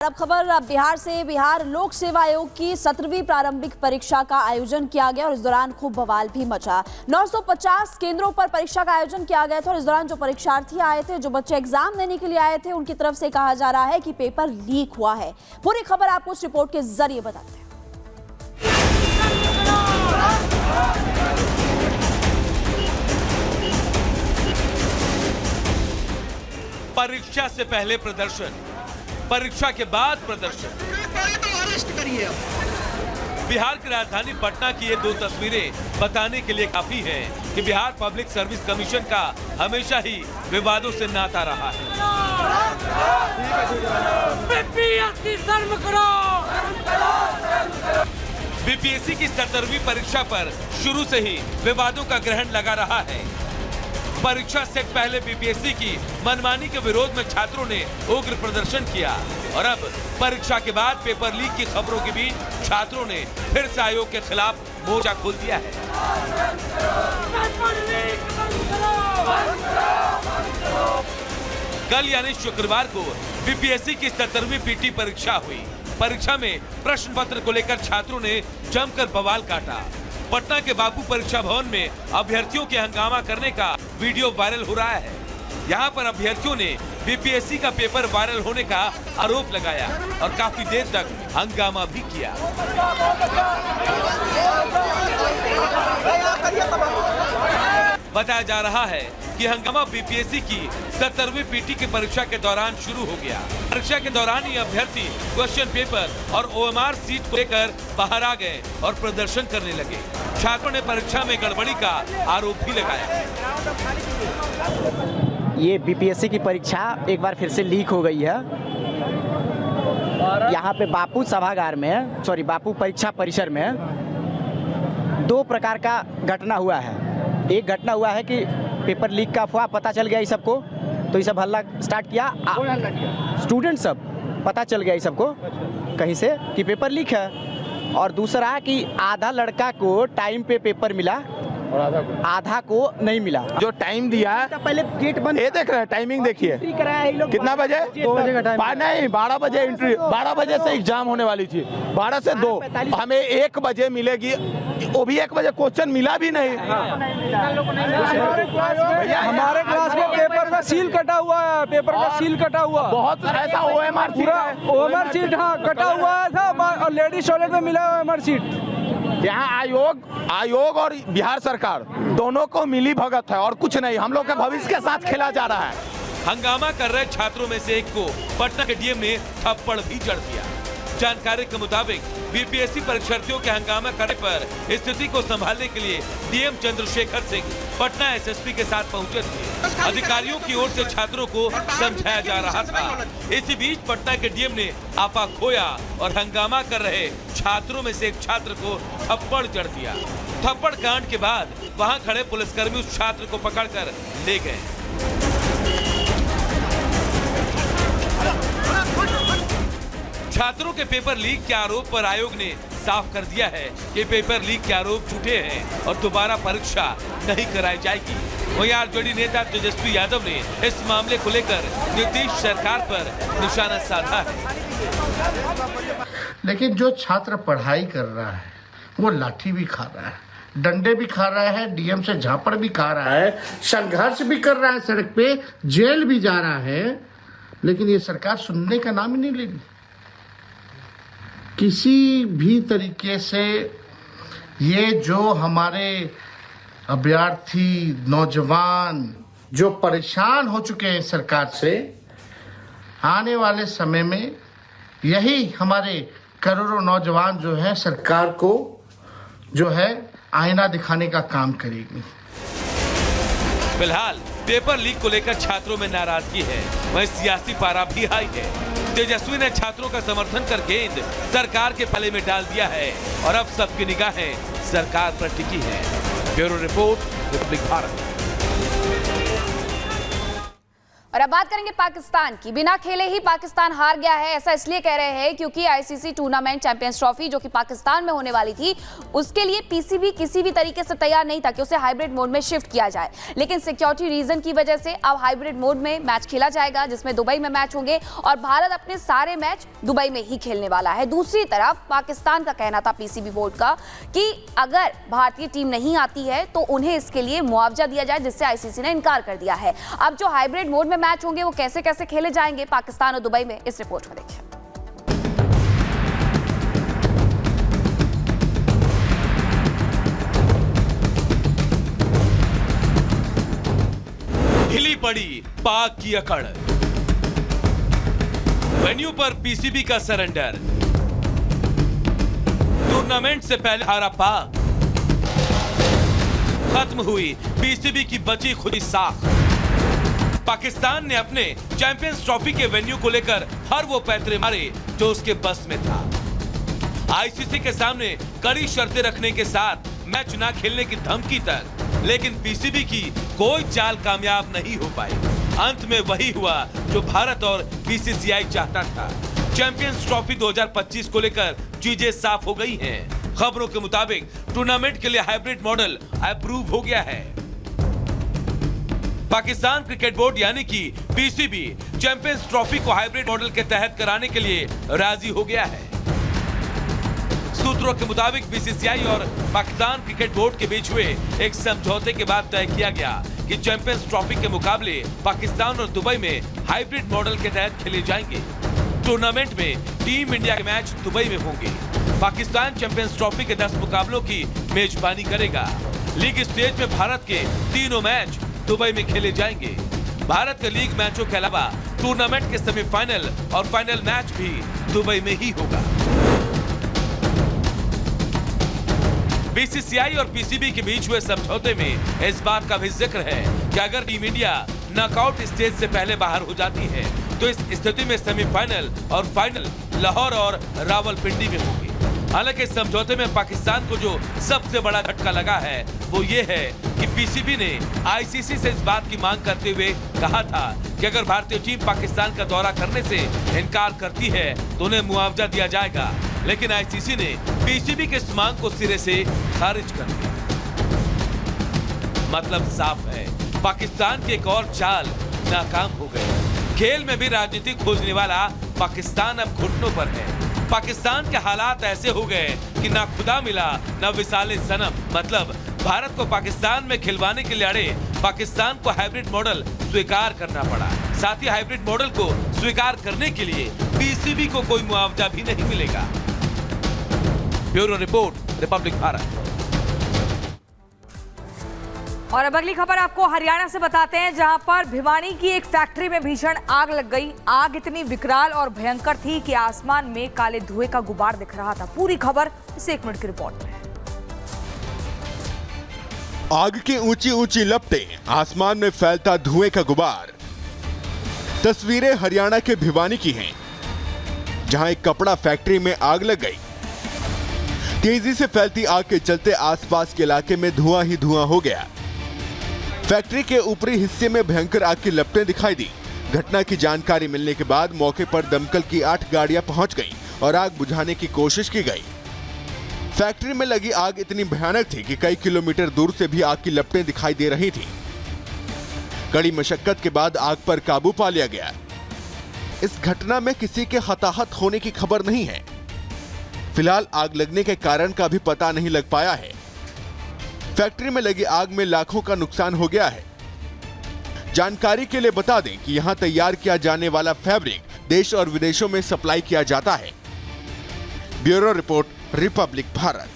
अब खबर बिहार से। बिहार लोक सेवा आयोग की 17वीं प्रारंभिक परीक्षा का आयोजन किया गया और इस दौरान खूब बवाल भी मचा। 950 केंद्रों पर परीक्षा का आयोजन किया गया था और इस दौरान जो परीक्षार्थी आए थे, जो बच्चे एग्जाम देने के लिए आए थे, उनकी तरफ से कहा जा रहा है कि पेपर लीक हुआ है। पूरी खबर आपको इस रिपोर्ट के जरिए बताते हैं। परीक्षा से पहले प्रदर्शन, परीक्षा के बाद प्रदर्शन। बिहार की राजधानी पटना की ये दो तस्वीरें बताने के लिए काफी हैं कि बिहार पब्लिक सर्विस कमीशन का हमेशा ही विवादों से नाता रहा है। बीपीएससी की 17वीं परीक्षा पर शुरू से ही विवादों का ग्रहण लगा रहा है। परीक्षा से पहले बीपीएससी की मनमानी के विरोध में छात्रों ने उग्र प्रदर्शन किया और अब परीक्षा के बाद पेपर लीक की खबरों के बीच छात्रों ने फिर से आयोग के खिलाफ मोर्चा खोल दिया है। कल यानी शुक्रवार को बीपीएससी की 17वीं पीटी परीक्षा हुई। परीक्षा में प्रश्न पत्र को लेकर छात्रों ने जमकर बवाल काटा। पटना के बापू परीक्षा भवन में अभ्यर्थियों के हंगामा करने का वीडियो वायरल हो रहा है। यहाँ पर अभ्यर्थियों ने बीपीएससी का पेपर वायरल होने का आरोप लगाया और काफी देर तक हंगामा भी किया। बताया जा रहा है कि हंगामा बीपीएससी की 17वीं पीटी की परीक्षा के दौरान शुरू हो गया। परीक्षा के दौरान ही अभ्यर्थी क्वेश्चन पेपर और ओएमआर सीट को लेकर बाहर आ गए और प्रदर्शन करने लगे। छात्रों ने परीक्षा में गड़बड़ी का आरोप भी लगाया। ये बीपीएससी की परीक्षा एक बार फिर से लीक हो गई है। यहाँ पे बापू सभागार में, बापू परीक्षा परिसर में दो प्रकार का घटना हुआ है। एक घटना हुआ है कि पेपर लीक का अफवाह पता चल गया इस सबको, तो ये सब हल्ला स्टार्ट किया। स्टूडेंट सब पता चल गया इस सबको कहीं से कि पेपर लीक है। और दूसरा कि आधा लड़का को टाइम पे पेपर मिला और आधा को नहीं मिला। जो टाइम दिया है पहले गेट बंद, ये देख रहे हैं, टाइमिंग देखिए कितना बजे, 2 बजे का टाइम नहीं 12 बजे एंट्री, 12 बजे से एग्जाम होने वाली थी, 12 से 2 हमें 1 बजे मिलेगी, वो भी 1 बजे क्वेश्चन मिला भी नहीं। हमारे क्लास में पेपर का सील कटा हुआ है, पेपर का सील कटा हुआ बहुत ऐसा ओएमआर ओएमआर सीट हाँ कटा हुआ था और लेडीज टॉयलेट में मिला ओएमआर सीट। यहाँ आयोग और बिहार सरकार दोनों को मिली भगत है और कुछ नहीं। हम लोग के भविष्य के साथ खेला जा रहा है। हंगामा कर रहे छात्रों में से एक को पटना के डीएम ने थप्पड़ भी जड़ दिया। जानकारी के मुताबिक बीपीएससी परीक्षार्थियों के हंगामा करने पर स्थिति को संभालने के लिए डीएम चंद्रशेखर सिंह पटना एसएसपी के साथ पहुंचे थे। अधिकारियों की ओर से छात्रों को समझाया जा रहा था। इसी बीच पटना के डीएम ने आपा खोया और हंगामा कर रहे छात्रों में से एक छात्र को थप्पड़ जड़ दिया। थप्पड़ कांड के बाद वहां खड़े पुलिसकर्मी उस छात्र को पकड़कर ले गए। छात्रों के पेपर लीक के आरोप पर आयोग ने साफ कर दिया है कि पेपर लीक के आरोप झूठे हैं और दोबारा परीक्षा नहीं कराई जाएगी। वहीं आरजेडी नेता तेजस्वी यादव ने इस मामले को लेकर नीतीश सरकार पर निशाना साधा है। लेकिन जो छात्र पढ़ाई कर रहा है वो लाठी भी खा रहा है, डंडे भी खा रहा है, डीएम से झापड़ भी खा रहा है, संघर्ष भी कर रहा है, सड़क पे जेल भी जा रहा है, लेकिन ये सरकार सुनने का नाम ही नहीं ले रही। किसी भी तरीके से ये जो हमारे अभ्यर्थी नौजवान जो परेशान हो चुके हैं सरकार से, आने वाले समय में यही हमारे करोड़ों नौजवान जो है सरकार को जो है आईना दिखाने का काम करेगी। फिलहाल पेपर लीक को लेकर छात्रों में नाराजगी है, वहीं सियासी पारा भी हाई है। तेजस्वी ने छात्रों का समर्थन कर गेंद सरकार के पल्ले में डाल दिया है और अब सबकी निगाहें सरकार पर टिकी है। Bureau report, Republic Bharat. और अब बात करेंगे पाकिस्तान की। बिना खेले ही पाकिस्तान हार गया है। ऐसा इसलिए कह रहे हैं क्योंकि आईसीसी टूर्नामेंट चैंपियंस ट्रॉफी जो कि पाकिस्तान में होने वाली थी, उसके लिए पीसीबी किसी भी तरीके से तैयार नहीं था कि उसे हाइब्रिड मोड में शिफ्ट किया जाए। लेकिन सिक्योरिटी रीजन की वजह से अब हाइब्रिड मोड में मैच खेला जाएगा, जिसमें दुबई में मैच होंगे और भारत अपने सारे मैच दुबई में ही खेलने वाला है। दूसरी तरफ पाकिस्तान का कहना था पीसीबी बोर्ड का कि अगर भारतीय टीम नहीं आती है तो उन्हें इसके लिए मुआवजा दिया जाए, जिससे आईसीसी ने इनकार कर दिया है। अब जो हाइब्रिड मोड में मैच होंगे वो कैसे कैसे खेले जाएंगे पाकिस्तान और दुबई में, इस रिपोर्ट में देखिए। हिली पड़ी पाक की अकड़, वेन्यू पर पीसीबी का सरेंडर, टूर्नामेंट से पहले हारा पाक, खत्म हुई पीसीबी की बची खुदी साख। पाकिस्तान ने अपने चैंपियंस ट्रॉफी के वेन्यू को लेकर हर वो पैतरे मारे जो उसके बस में था। आईसीसी के सामने कड़ी शर्तें रखने के साथ मैच ना खेलने की धमकी तक, लेकिन पीसीबी की कोई चाल कामयाब नहीं हो पाई। अंत में वही हुआ जो भारत और बीसीसीआई चाहता था। चैंपियंस ट्रॉफी 2025 को लेकर चीजें साफ हो गई हैं। खबरों के मुताबिक टूर्नामेंट के लिए हाइब्रिड मॉडल अप्रूव हो गया है। पाकिस्तान क्रिकेट बोर्ड यानी कि पीसीबी चैंपियंस ट्रॉफी को हाइब्रिड मॉडल के तहत कराने के लिए राजी हो गया है। सूत्रों के मुताबिक बीसीसीआई और पाकिस्तान क्रिकेट बोर्ड के बीच हुए एक समझौते के बाद तय किया गया कि चैंपियंस ट्रॉफी के मुकाबले पाकिस्तान और दुबई में हाइब्रिड मॉडल के तहत खेले जाएंगे। टूर्नामेंट में टीम इंडिया के मैच दुबई में होंगे। पाकिस्तान चैंपियंस ट्रॉफी के 10 मुकाबलों की मेजबानी करेगा। लीग स्टेज में भारत के तीनों मैच दुबई में खेले जाएंगे। भारत के लीग मैचों के अलावा टूर्नामेंट के सेमीफाइनल और फाइनल मैच भी दुबई में ही होगा। बीसीसीआई और पीसीबी के बीच हुए समझौते में इस बात का भी जिक्र है कि अगर टीम इंडिया नॉकआउट स्टेज से पहले बाहर हो जाती है तो इस स्थिति में सेमीफाइनल और फाइनल लाहौर और रावलपिंडी में होगी। हालांकि इस समझौते में पाकिस्तान को जो सबसे बड़ा झटका लगा है वो ये है कि पीसीबी ने आईसीसी से इस बात की मांग करते हुए कहा था कि अगर भारतीय टीम पाकिस्तान का दौरा करने से इनकार करती है तो उन्हें मुआवजा दिया जाएगा। लेकिन आईसीसी ने पीसीबी की इस मांग को सिरे से खारिज कर दिया। मतलब साफ है, पाकिस्तान की एक और चाल नाकाम हो गई। खेल में भी राजनीति खोजने वाला पाकिस्तान अब घुटनों पर है। पाकिस्तान के हालात ऐसे हो गए कि ना खुदा मिला ना विसाले सनम। मतलब भारत को पाकिस्तान में खिलवाने के लिए अड़े पाकिस्तान को हाइब्रिड मॉडल स्वीकार करना पड़ा। साथ ही हाइब्रिड मॉडल को स्वीकार करने के लिए पीसीबी को कोई मुआवजा भी नहीं मिलेगा। Bureau report, Republic Bharat. और अब अगली खबर आपको हरियाणा से बताते हैं, जहां पर भिवानी की एक फैक्ट्री में भीषण आग लग गई। आग इतनी विकराल और भयंकर थी कि आसमान में काले धुएं का गुबार दिख रहा था। पूरी खबर इस 1 मिनट की रिपोर्ट में। आग की ऊंची ऊंची लपटें, आसमान में फैलता धुएं का गुबार। तस्वीरें हरियाणा के भिवानी की हैं, जहां एक कपड़ा फैक्ट्री में आग लग गई। तेजी से फैलती आग के चलते आसपास के इलाके में धुआं ही धुआं हो गया। फैक्ट्री के ऊपरी हिस्से में भयंकर आग की लपटें दिखाई दी। घटना की जानकारी मिलने के बाद मौके पर दमकल की 8 गाड़ियां पहुंच गईं और आग बुझाने की कोशिश की गई। फैक्ट्री में लगी आग इतनी भयानक थी कि कई किलोमीटर दूर से भी आग की लपटें दिखाई दे रही थीं। कड़ी मशक्कत के बाद आग पर काबू पा लिया गया। इस घटना में किसी के हताहत होने की खबर नहीं है। फिलहाल आग लगने के कारण का भी पता नहीं लग पाया है। फैक्ट्री में लगी आग में लाखों का नुकसान हो गया है। जानकारी के लिए बता दें कि यहां तैयार किया जाने वाला फैब्रिक देश और विदेशों में सप्लाई किया जाता है। Bureau report, Republic Bharat.